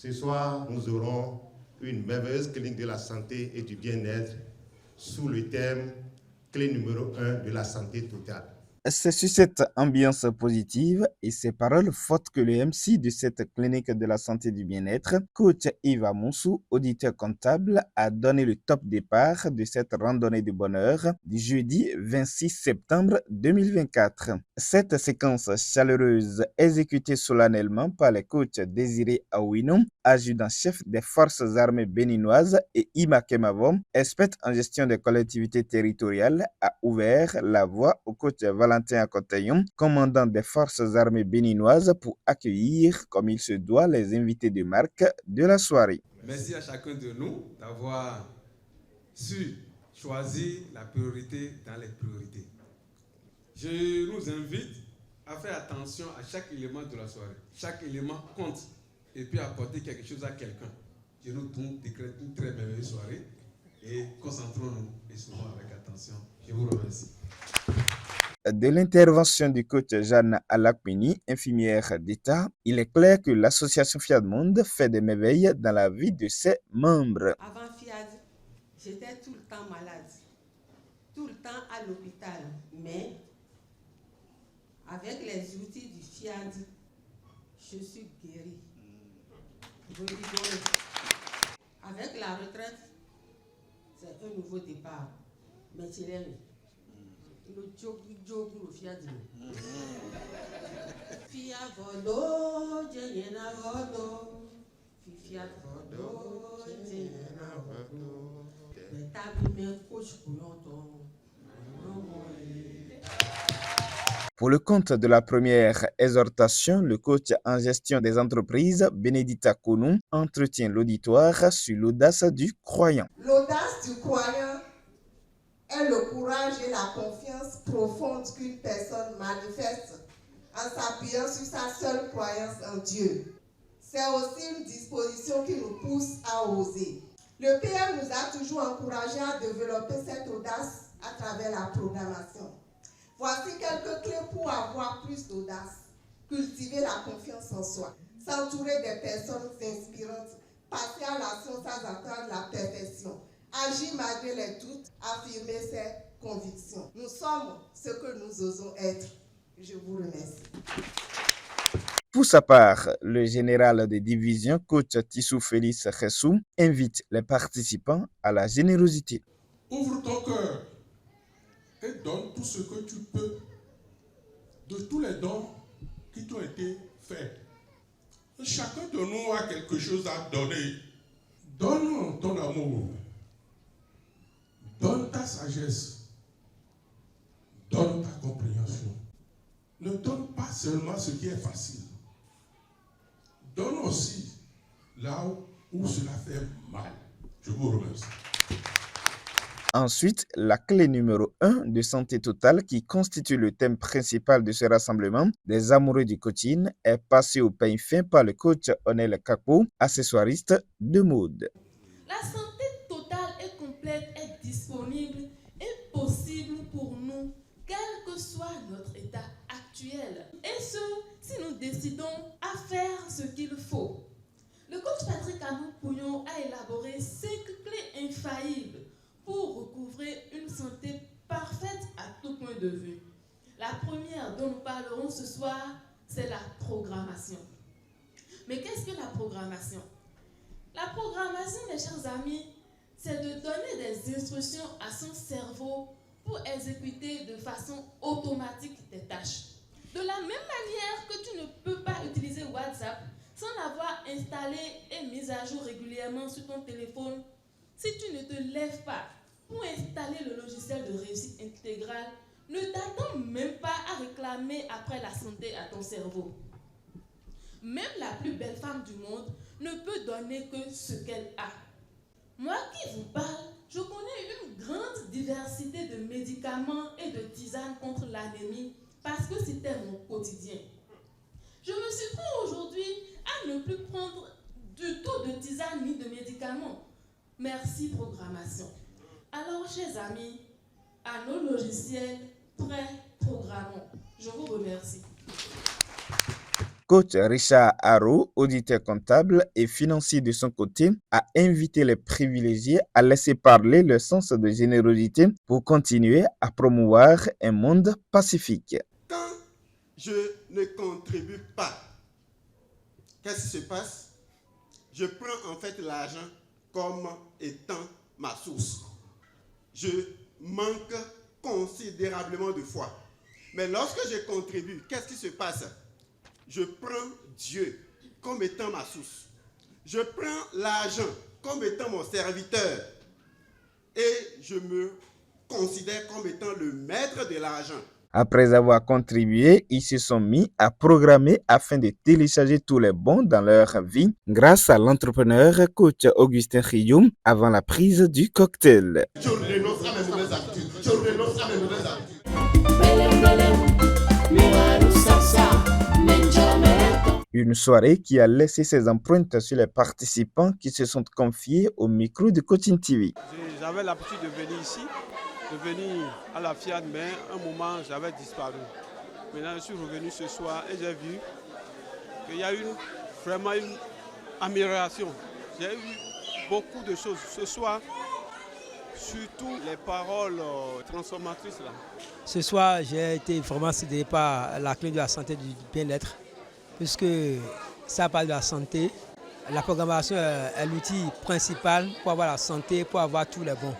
Ce soir, nous aurons une merveilleuse clinique de la santé et du bien-être sous le thème clé numéro 1 de la santé totale. C'est sur cette ambiance positive et ces paroles fortes que le MC de cette clinique de la santé et du bien-être, coach Yves Amonsou, auditeur comptable, a donné le top départ de cette randonnée de bonheur du jeudi 26 septembre 2024. Cette séquence chaleureuse exécutée solennellement par les coachs Désiré Aouinou, adjudant-chef des forces armées béninoises, et Ima Kemavom, experte en gestion des collectivités territoriales, a ouvert la voie au coach Valentin Akotayoum, commandant des forces armées béninoises, pour accueillir comme il se doit les invités de marque de la soirée. Merci à chacun de nous d'avoir su choisir la priorité dans les priorités. Je nous invite à faire attention à chaque élément de la soirée. Chaque élément compte et puis apporter quelque chose à quelqu'un. Je nous décrète une très belle soirée et concentrons-nous et souvent avec attention. Je vous remercie. De l'intervention du coach Jeanne Alakmini, infirmière d'État, il est clair que l'association Fiat Monde fait des merveilles dans la vie de ses membres. Avant Fiat, j'étais tout le temps malade, tout le temps à l'hôpital, mais avec les outils du Fiat, je suis guérie. Avec la retraite, c'est un nouveau départ, mais tu l'aimes. Le jogo le Fiat. Fiat vodo, Jena vodo, Fiat vodo, Jena vodo. Mais t'as mis un coach pour longtemps. Pour le compte de la première exhortation, le coach en gestion des entreprises, Benedita Kounou, entretient l'auditoire sur l'audace du croyant. L'audace du croyant est le courage et la confiance profonde qu'une personne manifeste en s'appuyant sur sa seule croyance en Dieu. C'est aussi une disposition qui nous pousse à oser. Le PM nous a toujours encouragés à développer cette audace à travers la programmation. Voici quelques clés pour avoir plus d'audace. Cultiver la confiance en soi, s'entourer des personnes inspirantes, passer à l'action sans attendre la perfection, agir malgré les doutes, affirmer ses convictions. Nous sommes ce que nous osons être. Je vous remercie. Pour sa part, le général de division, coach Tissou Félix Khessou, invite les participants à la générosité. Ouvre ton cœur et donne tout ce que tu peux de tous les dons qui t'ont été faits. Chacun de nous a quelque chose à donner. Donne ton amour. Donne ta sagesse. Donne ta compréhension. Ne donne pas seulement ce qui est facile. Donne aussi là où cela fait mal. Je vous remercie. Ensuite, la clé numéro 1 de santé totale, qui constitue le thème principal de ce rassemblement des amoureux du coaching, est passée au peigne fin par le coach Onel Kakpo, accessoiriste de mode. La santé totale et complète est disponible et possible pour nous, quel que soit notre état actuel. Et ce, si nous décidons à faire ce qu'il faut. Le coach Patrick Anou-Pouillon a élaboré 5 clés infaillibles pour recouvrer une santé parfaite à tout point de vue. La première dont nous parlerons ce soir, c'est la programmation. Mais qu'est-ce que la programmation? La programmation, mes chers amis, c'est de donner des instructions à son cerveau pour exécuter de façon automatique des tâches. De la même manière que tu ne peux pas utiliser WhatsApp sans l'avoir installé et mis à jour régulièrement sur ton téléphone, si tu ne te lèves pas pour installer le logiciel de réussite intégrale, ne t'attends même pas à réclamer après la santé à ton cerveau. Même la plus belle femme du monde ne peut donner que ce qu'elle a. Moi qui vous parle, je connais une grande diversité de médicaments et de tisanes contre l'anémie parce que c'était mon quotidien. Je me suis pris aujourd'hui à ne plus prendre du tout de tisane ni de médicaments. Merci programmation. Alors, chers amis, à nos logiciels, prêts, programmons. Je vous remercie. Coach Richard Haro, auditeur comptable et financier de son côté, a invité les privilégiés à laisser parler leur sens de générosité pour continuer à promouvoir un monde pacifique. Quand je ne contribue pas, qu'est-ce qui se passe? Je prends en fait l'argent comme étant ma source. Je manque considérablement de foi. Mais lorsque je contribue, qu'est-ce qui se passe? Je prends Dieu comme étant ma source. Je prends l'argent comme étant mon serviteur. Et je me considère comme étant le maître de l'argent. Après avoir contribué, ils se sont mis à programmer afin de télécharger tous les bons dans leur vie grâce à l'entrepreneur coach Augustin Rioum avant la prise du cocktail. Je renonce à mes mauvaises habitudes. Je renonce à mes mauvaises habitudes. Une soirée qui a laissé ses empreintes sur les participants qui se sont confiés au micro de Coaching TV. J'avais l'habitude de venir ici, de venir à la FIAD, mais à un moment j'avais disparu. Maintenant je suis revenu ce soir et j'ai vu qu'il y a eu vraiment une amélioration. J'ai eu beaucoup de choses ce soir, surtout les paroles transformatrices là. Ce soir j'ai été vraiment séduit par la clé de la santé et du bien-être, puisque ça parle de la santé. La programmation est l'outil principal pour avoir la santé, pour avoir tous les bons.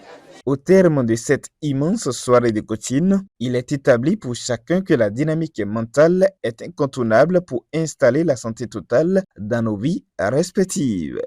Au terme de cette immense soirée de coaching, il est établi pour chacun que la dynamique mentale est incontournable pour installer la santé totale dans nos vies respectives.